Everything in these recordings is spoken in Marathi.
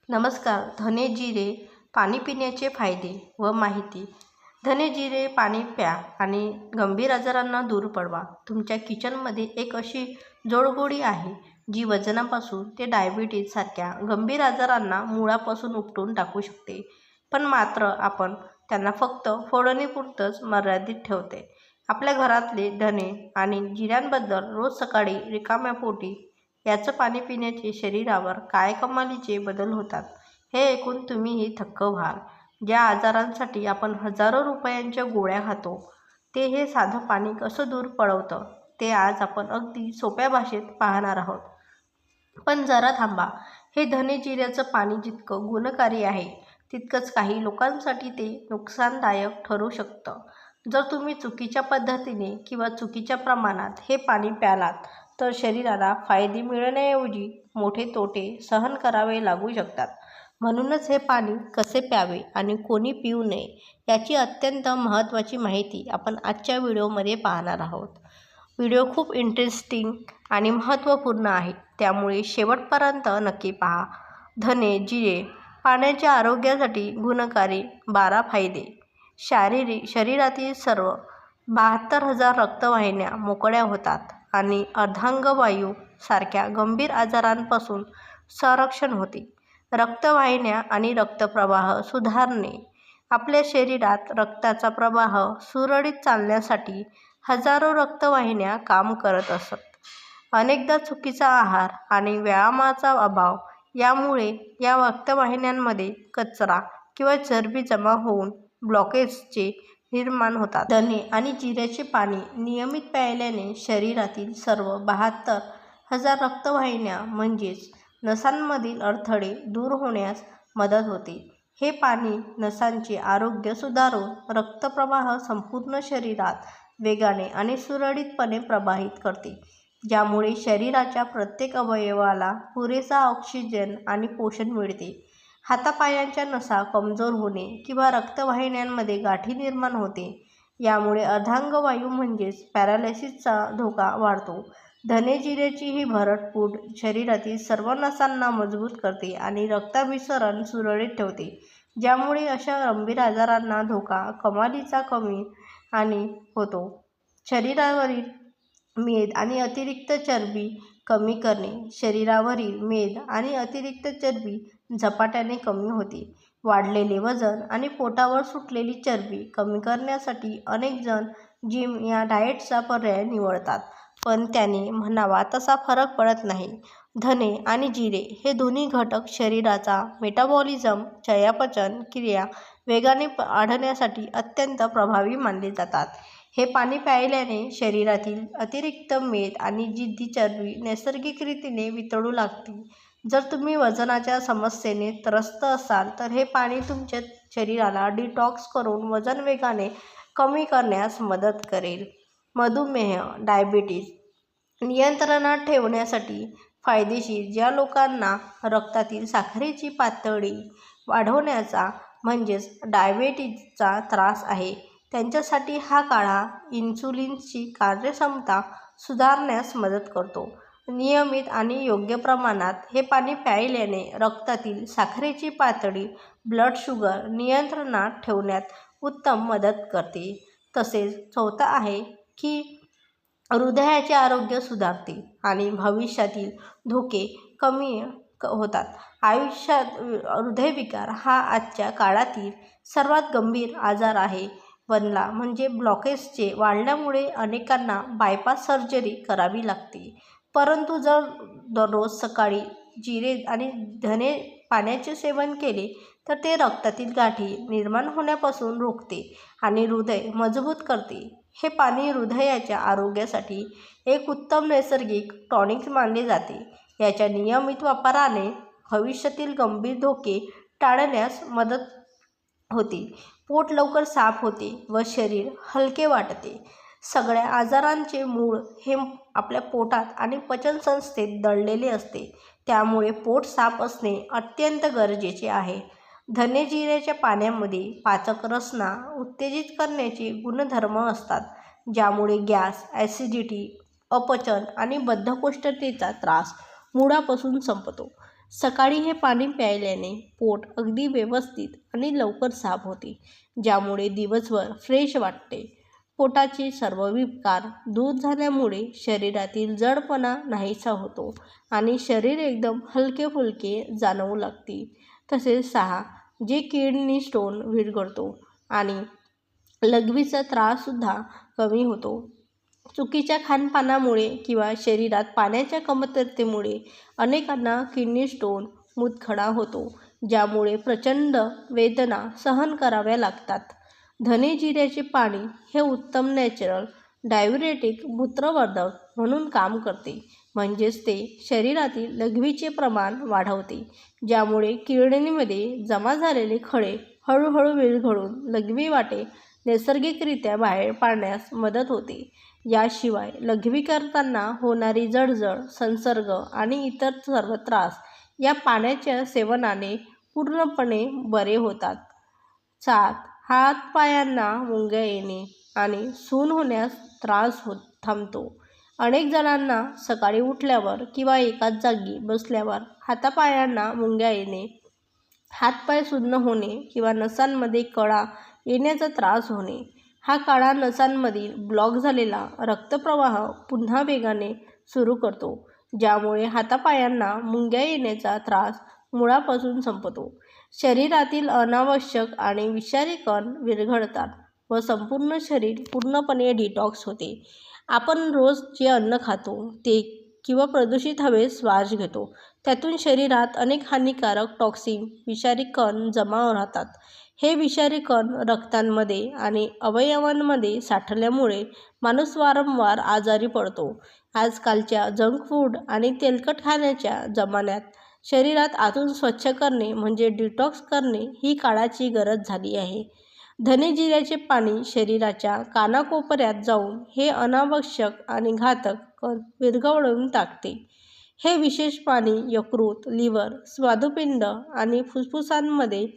नमस्कार. धने जिरे पाणी पिण्याचे फायदे व माहिती. धने जिरे पाणी प्या आणि गंभीर आजारांना दूर पळवा. तुमच्या किचनमध्ये एक अशी जोडगोळी आहे जी वजनापासून ते डायबिटीज सारख्या गंभीर आजारांना मुळापासून उपटून टाकू शकते. पण मात्र आपण त्यांना फक्त फोडणीपुरतंच मर्यादित ठेवते. आपल्या घरातले धने आणि जिऱ्यांबद्दल रोज सकाळी रिकाम्या पोटी याचं पाणी पिण्याचे शरीरावर काय कमालीचे बदल होतात हे ऐकून तुम्हीही थक्क व्हाल. ज्या आजारांसाठी आपण हजारो रुपयांच्या गोळ्या खातो ते हे साधं पाणी कसं दूर पळवतं ते आज आपण अगदी सोप्या भाषेत पाहणार आहोत. पण जरा थांबा. हे धने जिऱ्याचं पाणी जितकं गुणकारी आहे तितकंच काही लोकांसाठी ते नुकसानदायक ठरू शकतं. जर तुम्ही चुकीच्या पद्धतीने किंवा चुकीच्या प्रमाणात हे पाणी प्यालात तर शरीराला फायदे मिळण्याऐवजी मोठे तोटे सहन करावे लागू शकतात. म्हणूनच हे पाणी कसे प्यावे आणि कोणी पिऊ नये याची अत्यंत महत्त्वाची माहिती आपण आजच्या व्हिडिओमध्ये पाहणार आहोत. व्हिडिओ खूप इंटरेस्टिंग आणि महत्त्वपूर्ण आहे, त्यामुळे शेवटपर्यंत नक्की पहा. धने जिरे पाण्याच्या आरोग्यासाठी गुणकारी 12 फायदे. शरीरातील सर्व 72,000 रक्तवाहिन्या मोकळ्या होतात आणि अर्धांगवायू सारख्या गंभीर आजारांपासून संरक्षण होते. रक्तवाहिन्या आणि रक्तप्रवाह सुधारणे. आपल्या शरीरात रक्ताचा प्रवाह सुरळीत चालण्यासाठी हजारो रक्तवाहिन्या काम करत असतात. अनेकदा चुकीचा आहार आणि व्यायामाचा अभाव यामुळे या रक्तवाहिन्यांमध्ये कचरा किंवा चरबी जमा होऊन ब्लॉकेजचे निर्माण होतात. धने आणि जिऱ्याचे पाणी नियमित प्यायल्याने शरीरातील सर्व 72,000 रक्तवाहिन्या म्हणजेच नसांमधील अडथळे दूर होण्यास मदत होते. हे पाणी नसांचे आरोग्य सुधारून रक्तप्रवाह संपूर्ण शरीरात वेगाने आणि सुरळीतपणे प्रवाहित करते, ज्यामुळे शरीराच्या प्रत्येक अवयवाला पुरेसा ऑक्सिजन आणि पोषण मिळते. हातापायांच्या नसा कमजोर होणे किंवा रक्तवाहिन्यांमध्ये गाठी निर्माण होते, यामुळे अर्धांगवायू म्हणजेच पॅरालिसिसचा धोका वाढतो. धने जिऱ्याची ही भरड शरीरातील सर्व नसांना मजबूत करते आणि रक्ताभिसरण सुरळीत ठेवते, ज्यामुळे अशा गंभीर आजारांना धोका कमालीचा कमी आणि होतो. शरीरावरील मेद आणि अतिरिक्त चरबी कमी करणे. शरीरावरील मेद आणि अतिरिक्त चरबी झपाट्याने कमी होते. वाढलेले वजन आणि पोटावर सुटलेली चरबी कमी करण्यासाठी अनेक जण जिम या डाएटचा पर्याय निवडतात, पण त्याने म्हणावा तसा फरक पडत नाही. धने आणि जिरे हे दोन्ही घटक शरीराचा मेटाबॉलिझम चयापचय क्रिया वेगाने वाढवण्यासाठी अत्यंत प्रभावी मानले जातात. हे पाणी प्यायल्याने शरीरातील अतिरिक्त मेद आणि जिद्दी चरबी नैसर्गिक रीतीने वितळू लागते. जर तुम्ही वजनाच्या समस्येने त्रस्त असाल तर हे पाणी तुमच्या शरीराला डिटॉक्स करून वजन वेगाने कमी करण्यास मदत करेल. मधुमेह डायबिटीज नियंत्रणात ठेवण्यासाठी फायदेशीर. ज्या लोकांना रक्तातील साखरेची पातळी वाढवण्याचा म्हणजेच डायबिटीजचा त्रास आहे त्यांच्यासाठी हा काढा इन्सुलिनची कार्यक्षमता सुधारण्यास मदत करतो. नियमित आणि योग्य प्रमाणात हे पाणी प्यायल्याने रक्तातील साखरेची पातळी ब्लड शुगर नियंत्रणात ठेवण्यात उत्तम मदत करते. तसेच चौथा आहे की हृदयाचे आरोग्य सुधारते आणि भविष्यातील धोके कमी होतात. आयुष्यात हृदयविकार हा आजच्या काळातील सर्वात गंभीर आजार आहे बनला म्हणजे ब्लॉकेजचे वाढल्यामुळे अनेकांना बायपास सर्जरी करावी लागते. परंतु जर दररोज सकाळी जिरे आणि धने पाण्याचे सेवन केले तर ते रक्तातील गाठी निर्माण होण्यापासून रोखते आणि हृदय मजबूत करते. हे पाणी हृदयाच्या आरोग्यासाठी एक उत्तम नैसर्गिक टॉनिक मानले जाते. याच्या नियमित वापराने भविष्यातील गंभीर धोके टाळण्यास मदत होते. पोट लवकर साफ होते व शरीर हलके वाटते. सगळ्या आजारांचे मूळ हे आपल्या पोटात आणि पचनसंस्थेत दडलेले असते, त्यामुळे पोट साफ असणे अत्यंत गरजेचे आहे. धने जिऱ्याच्या पाण्यामध्ये पाचक रचना उत्तेजित करण्याचे गुणधर्म असतात, ज्यामुळे गॅस, ॲसिडिटी, अपचन आणि बद्धकोष्ठतेचा त्रास मुळापासून संपतो. सकाळी हे पाणी प्यायल्याने पोट अगदी व्यवस्थित आणि लवकर साफ होते, ज्यामुळे दिवसभर फ्रेश वाटते. पोटाचे सर्व विकार दूर झाल्यामुळे शरीरातील जडपणा नाहीसा होतो आणि शरीर एकदम हलके फुलके जाणवू लागते. तसेच 6. जे किडनी स्टोन विरघळतो आणि लघवीचा त्राससुद्धा कमी होतो. चुकीच्या खानपानामुळे किंवा शरीरात पाण्याच्या कमतरतेमुळे अनेकांना किडनी स्टोन, मूतखडा होतो, ज्यामुळे प्रचंड वेदना सहन कराव्या लागतात. धने जिऱ्याचे पाणी हे उत्तम नॅचरल डाययुरेटिक मूत्रवर्धक म्हणून काम करते, म्हणजेच ते शरीरातील लघवीचे प्रमाण वाढवते, ज्यामुळे किडनीमध्ये जमा झालेले खडे हळूहळू विरघळून लघवी वाटे नैसर्गिकरित्या बाहेर पाडण्यास मदत होते. याशिवाय लघवी करताना होणारी जळजळ, संसर्ग आणि इतर सर्व त्रास या पाण्याच्या सेवनाने पूर्णपणे बरे होतात. 7. हात-पायांना मुंग्या येणे आणि सून होण्यास त्रास थांबतो. अनेक जणांना सकाळी उठल्यावर किंवा एकाच जागी बसल्यावर हातापायांना मुंग्या येणे, हातपाय सुन्न होणे किंवा नसांमध्ये कळा येण्याचा त्रास होणे. हा काळा नसांमधील ब्लॉक झालेला रक्तप्रवाह पुन्हा वेगाने सुरू करतो, ज्यामुळे हातापायांना मुंग्या येण्याचा त्रास मुळापासून संपतो. शरीरातील अनावश्यक आणि विषारी कण विरघळतात व संपूर्ण शरीर पूर्णपणे डिटॉक्स होते. आपण रोज जे अन्न खातो ते किंवा प्रदूषित हवेत श्वास घेतो, त्यातून शरीरात अनेक हानिकारक टॉक्सिन, विषारी कण जमा राहतात. हे विषारी कण रक्तामध्ये आणि अवयवांमध्ये साठल्यामुळे माणूस वारंवार आजारी पडतो. आजकालच्या जंक फूड आणि तेलकट खाण्याच्या जमान्यात शरीरात आतून स्वच्छ करणे म्हणजे डिटॉक्स करणे ही काळाची गरज झाली आहे. धने जिऱ्याचे पाणी शरीराच्या कानाकोपऱ्यात जाऊन हे अनावश्यक आणि घातक कण विरघळवून टाकते. हे विशेष पाणी यकृत, लिव्हर, स्वादुपिंड आणि फुफ्फुसांमध्ये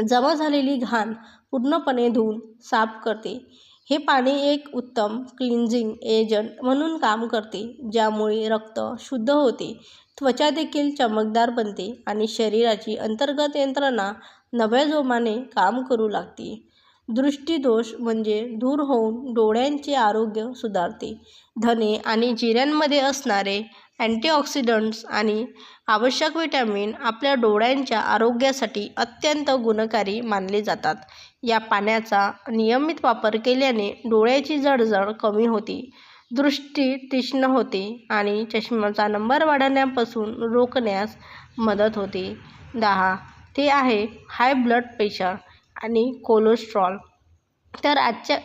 जमा झालेली घाण पूर्णपणे धुवून साफ करते. हे पाणी एक उत्तम क्लिन्झिंग एजंट म्हणून काम करते, ज्यामुळे रक्त शुद्ध होते, त्वचा देखील चमकदार बनते आणि शरीराची अंतर्गत यंत्रणा नव्या जोमाने काम करू लागते. दृष्टीदोष म्हणजे दूर होऊन डोळ्यांचे आरोग्य सुधारते. धने आणि जिऱ्यांमध्ये असणारे अँटीऑक्सिडंट्स आणि आवश्यक व्हिटॅमिन आपल्या डोळ्यांच्या आरोग्यासाठी अत्यंत गुणकारी मानले जातात. या पाण्याचा नियमित वापर केल्याने डोळ्याची जळजळ कमी होते, दृष्टी तीक्ष्ण होते आणि चष्म्याचा नंबर वाढण्यापासून रोखण्यास मदत होते. 10. ते आहे हाय ब्लड प्रेशर आणि कोलेस्ट्रॉल. तर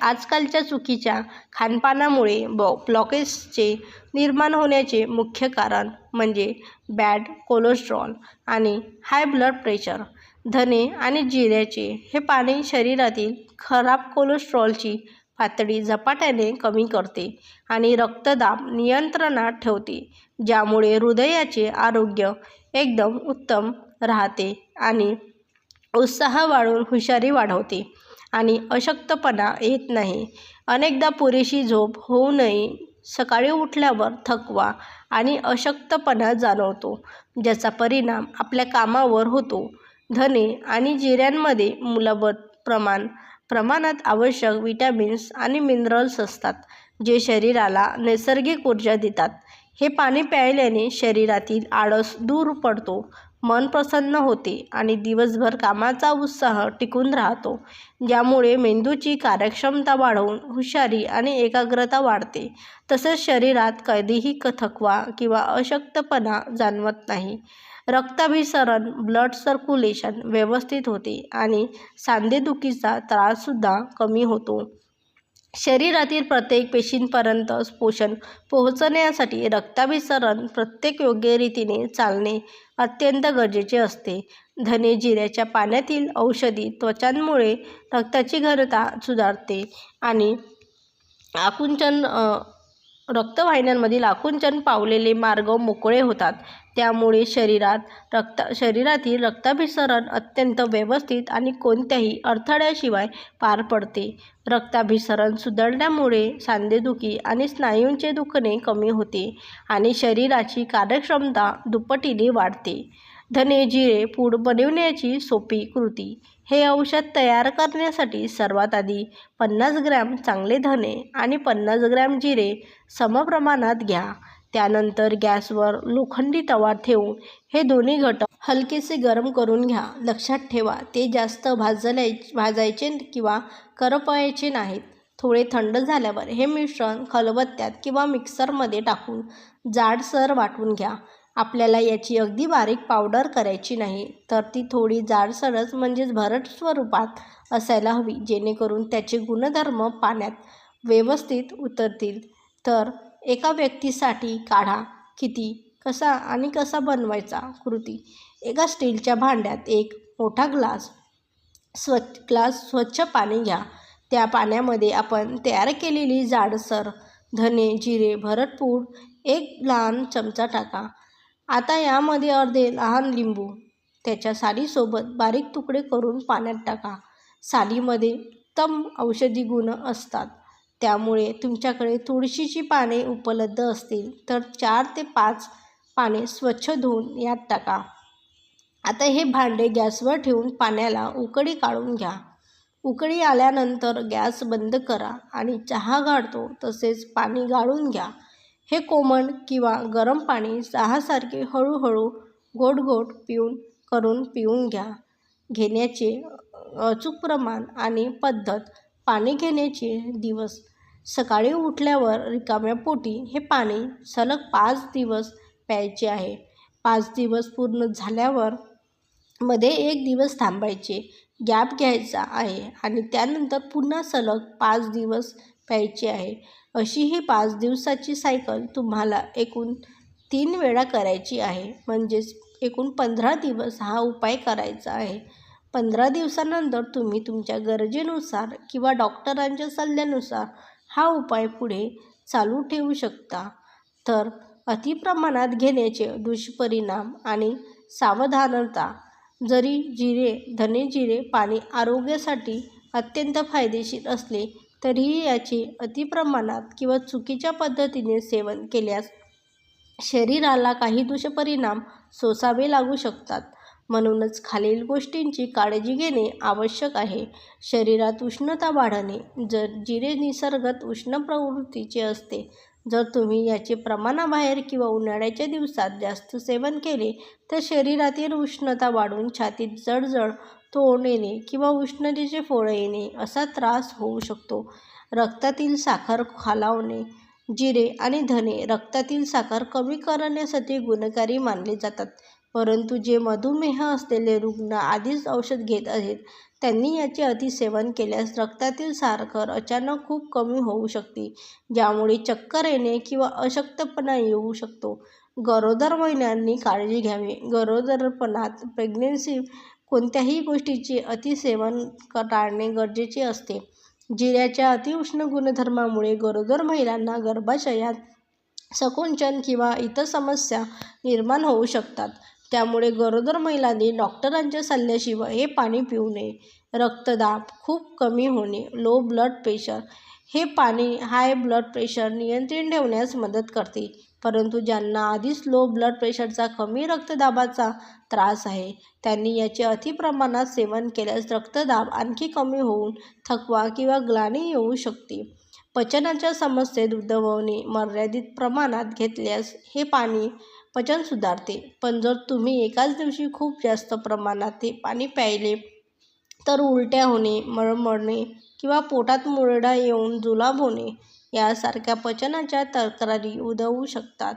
आजकालच्या चुकीच्या खानपानामुळे ब्लॉकेजचे निर्माण होण्याचे मुख्य कारण म्हणजे बॅड कोलेस्ट्रॉल आणि हाय ब्लड प्रेशर. धने आणि जिऱ्याचे हे पाणी शरीरातील खराब कोलेस्ट्रॉलची पातळी झपाट्याने कमी करते आणि रक्तदाब नियंत्रणात ठेवते, ज्यामुळे हृदयाचे आरोग्य एकदम उत्तम राहते आणि उत्साह वाढून हुशारी वाढवते आणि अशक्तपणा येत नाही. अनेकदा पुरेशी झोप होऊनही सकाळी उठल्यावर थकवा आणि अशक्तपणा जाणवतो, ज्याचा परिणाम आपल्या कामावर होतो. धने आणि जिऱ्यांमध्ये मूलभूत प्रमाणात आवश्यक विटॅमिन्स आणि मिनरल्स असतात, जे शरीराला नैसर्गिक ऊर्जा देतात. हे पाणी प्यायल्याने शरीरातील आळस दूर पडतो, मन प्रसन्न होते आणि दिवसभर कामाचा उत्साह टिकून राहतो, ज्यामुळे मेंदूची कार्यक्षमता वाढून हुशारी आणि एकाग्रता वाढते. तसेच शरीरात कधीही थकवा किंवा अशक्तपणा जाणवत नाही. रक्ताभिसरण, ब्लड सर्क्युलेशन व्यवस्थित होते आणि सांधेदुखीचा त्राससुद्धा कमी होतो. शरीरातील प्रत्येक पेशींपर्यंत पोषण पोहोचण्यासाठी रक्ताभिसरण प्रत्येक योग्य रीतीने चालणे अत्यंत गरजेचे असते. धने जिऱ्याच्या पाण्यातील औषधी त्वचांमुळे रक्ताची घनता सुधारते आणि आकुंचन रक्तवाहिन्यांमधील आकुंचन पावलेले मार्ग मोकळे होतात. त्यामुळे शरीरातील रक्ताभिसरण अत्यंत व्यवस्थित आणि कोणत्याही अडथळ्याशिवाय पार पडते. रक्ताभिसरण सुधारल्यामुळे सांधेदुखी आणि स्नायूंचे दुखणे कमी होते आणि शरीराची कार्यक्षमता दुप्पटीने वाढते. धने जिरे पूड बनवण्याची सोपी कृती. हे औषध तयार करण्यासाठी सर्वात आधी 50 ग्रॅम चांगले धने आणि 50 ग्रॅम जिरे समप्रमाणात घ्या. त्यानंतर गॅसवर लोखंडी तवा ठेवून हे दोन्ही घटक हलकेसे गरम करून घ्या. लक्षात ठेवा, ते जास्त भाजायचे किंवा करपवायचे नाहीत. थोडे थंड झाल्यावर हे मिश्रण खलबत्त्यात किंवा मिक्सरमध्ये टाकून जाडसर वाटून घ्या. आपल्याला याची अगदी बारीक पावडर करायची नाही, तर ती थोडी जाडसरच म्हणजेच भरड स्वरूपात असायला हवी, जेणेकरून त्याचे गुणधर्म पाण्यात व्यवस्थित उतरतील. तर एका व्यक्तीसाठी काढा किती, कसा आणि कसा बनवायचा कृती. एका स्टीलच्या भांड्यात एक मोठा ग्लास स्वच्छ पाणी घ्या. त्या पाण्यामध्ये आपण तयार केलेली जाडसर धने जिरे भरडपूड 1 लहान चमचा टाका. आता यामध्ये अर्धे लहान लिंबू त्याच्या सालीसोबत बारीक तुकडे करून पाण्यात टाका. सालीमध्ये उत्तम औषधी गुण असतात, त्यामुळे तुमच्याकडे तुळशीची पाने उपलब्ध असतील तर 4 ते 5 पाने स्वच्छ धुवून यात टाका. आता हे भांडे गॅसवर ठेवून पाण्याला उकळी काढून घ्या. उकळी आल्यानंतर गॅस बंद करा आणि चहा गाळतो तसेच पाणी गाळून घ्या. हे कोमट किंवा गरम पाणी चहासारखे हळूहळू घोट करून पिऊन घ्या. घेण्याचे अचूक प्रमाण आणि पद्धत. पाणी घेण्याचे दिवस. सकाळी उठल्यावर रिकाम्या पोटी हे पाणी सलग 5 दिवस प्यायचे आहे. 5 दिवस पूर्ण झाल्यावर मध्ये 1 दिवस थांबायचे, गॅप घ्यायचा आहे आणि त्यानंतर पुन्हा सलग 5 दिवस प्यायचे आहे. अशी ही 5 दिवसाची सायकल तुम्हाला एकूण 3 वेळा करायची आहे. म्हणजेच एकूण 15 दिवस हा उपाय करायचा आहे. 15 दिवसानंतर तुम्ही तुमच्या गरजेनुसार किंवा डॉक्टरांच्या सल्ल्यानुसार हा उपाय पुढे चालू ठेवू शकता. तर अतिप्रमाणात घेण्याचे दुष्परिणाम आणि सावधानता. जरी धने जिरे पाणी आरोग्यासाठी अत्यंत फायदेशीर असले तरीही याचे अतिप्रमाणात किंवा चुकीच्या पद्धतीने सेवन केल्यास शरीराला काही दुष्परिणाम सोसावे लागू शकतात. म्हणूनच खालील गोष्टींची काळजी घेणे आवश्यक आहे. शरीरात उष्णता वाढणे. जिरे निसर्गतः उष्ण प्रवृत्तीचे असते. जर तुम्ही याचे प्रमाणाबाहेर किंवा उन्हाळ्याच्या दिवसात जास्त सेवन केले तर शरीरातील उष्णता वाढून छातीत जळजळ, तोंड येणे किंवा उष्णतेचे फोड येणे असा त्रास होऊ शकतो. रक्तातील साखर खालावणे. जिरे आणि धने रक्तातील साखर कमी करण्यासाठी गुणकारी मानले जातात, परंतु जे मधुमेह असलेले रुग्ण आधीच औषध घेत आहेत त्यांनी याचे अतिसेवन केल्यास रक्तातील साखर अचानक खूप कमी होऊ शकते, ज्यामुळे चक्कर येणे किंवा अशक्तपणा येऊ शकतो. गरोदर महिलांनी काळजी घ्यावी. गरोदरपणात प्रेग्नन्सी कोणत्याही गोष्टीचे अतिसेवन टाळणे गरजेचे असते. जिऱ्याच्या अतिउष्ण गुणधर्मामुळे गरोदर महिलांना गर्भाशयात संकोचन किंवा इतर समस्या निर्माण होऊ शकतात. त्यामुळे गरोदर महिलांनी डॉक्टरांच्या सल्ल्याशिवाय हे पाणी पिऊ नये. रक्तदाब खूप कमी होणे. Low blood pressure. हे पाणी हाय ब्लड प्रेशर नियंत्रित ठेवण्यास मदत करते, परंतु ज्यांना आधीच लो ब्लड प्रेशरचा कमी रक्तदाबाचा त्रास आहे त्यांनी याचे अतिप्रमाणात सेवन केल्यास रक्तदाब आणखी कमी होऊन थकवा किंवा ग्लानी येऊ शकते. पचनाच्या समस्येत उद्भवणे. मर्यादित प्रमाणात घेतल्यास हे पाणी पचन सुधारते, पण जर तुम्ही एकाच दिवशी खूप जास्त प्रमाणात हे पाणी प्यायले तर उलट्या होणे, मळमळणे किंवा पोटात मुरडा येऊन जुलाब होणे यासारख्या पचनाच्या तक्रारी उद्भवू शकतात.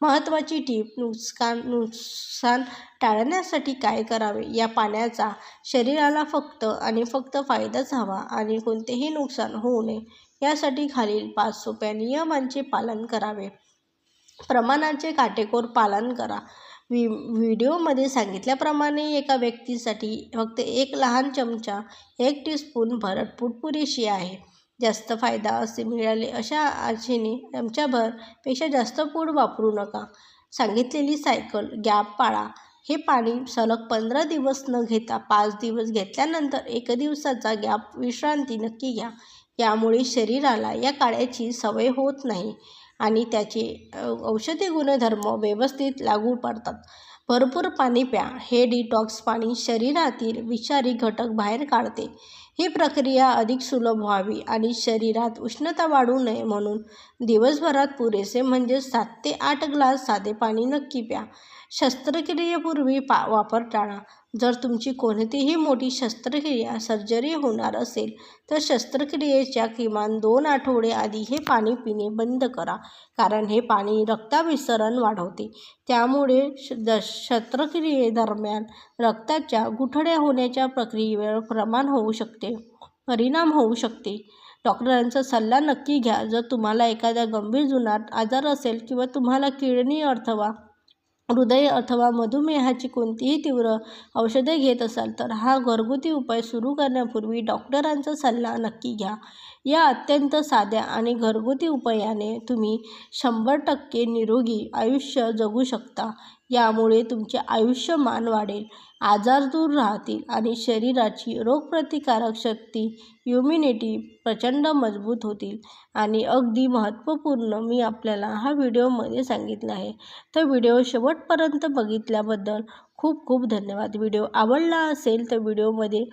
महत्त्वाची टीप. नुकसान टाळण्यासाठी काय करावे. या पाण्याचा शरीराला फक्त आणि फक्त फायदाच हवा आणि कोणतेही नुकसान होऊ नये यासाठी खालील 5 सोप्या नियमांचे पालन करावे. प्रमाणाचे काटेकोर पालन करा. व्हिडिओमध्ये सांगितल्याप्रमाणे एका व्यक्तीसाठी फक्त 1 लहान चमचा 1 टीस्पून भरडपूड पुरेशी आहे. जास्त फायदा असे मिळाले अशा आशेने पेक्षा जास्त फूड वापरू नका. सांगितलेली सायकल गॅप पाळा. हे पाणी सलग 15 दिवस न घेता 5 दिवस घेतल्यानंतर 1 दिवसाचा गॅप विश्रांती नक्की घ्या. यामुळे शरीराला या काढ्याची सवय होत नाही आणि त्याचे औषधी गुणधर्म व्यवस्थित लागू पडतात. भरपूर पाणी प्या. हे डिटॉक्स पाणी शरीरातील विषारी घटक बाहेर काढते. ही प्रक्रिया अधिक सुलभ व्हावी आणि शरीरात उष्णता वाढू नये म्हणून दिवसभरात पुरेसे म्हणजे 7 ते 8 ग्लास साधे पाणी नक्की प्या. शस्त्रक्रियेपूर्वी वापर टाळा. जर तुमची कोणतीही मोठी शस्त्रक्रिया सर्जरी होणार असेल तर शस्त्रक्रियेच्या किमान 2 आठवडे आधी हे पाणी पिणे बंद करा, कारण हे पाणी रक्ताभिसरण वाढवते. त्यामुळे शस्त्रक्रियेदरम्यान रक्ताच्या गुठळ्या होण्याच्या प्रक्रियेवर परिणाम होऊ शकते. डॉक्टरांचा सल्ला नक्की घ्या. जर तुम्हाला एखादा गंभीर जुनाट आजार असेल किंवा तुम्हाला किडनी अथवा हृदय अथवा मधुमेहाची कोणतीही तीव्र औषधे घेत असाल तर हा घरगुती उपाय सुरू करण्यापूर्वी डॉक्टरांचा सल्ला नक्की घ्या. या अत्यंत साध्या आणि घरगुती उपायाने तुम्ही 100% निरोगी आयुष्य जगू शकता. यामुळे तुमचे आयुष्यमान वाढेल, आजार दूर राहतील आणि शरीराची रोगप्रतिकारक शक्ती इम्युनिटी प्रचंड मजबूत होतील. आणि अगदी महत्त्वपूर्ण मी आपल्याला हा व्हिडिओमध्ये सांगितलं आहे. तर व्हिडिओ शेवटपर्यंत बघितल्याबद्दल खूप खूप धन्यवाद. व्हिडिओ आवडला असेल तर व्हिडिओमध्ये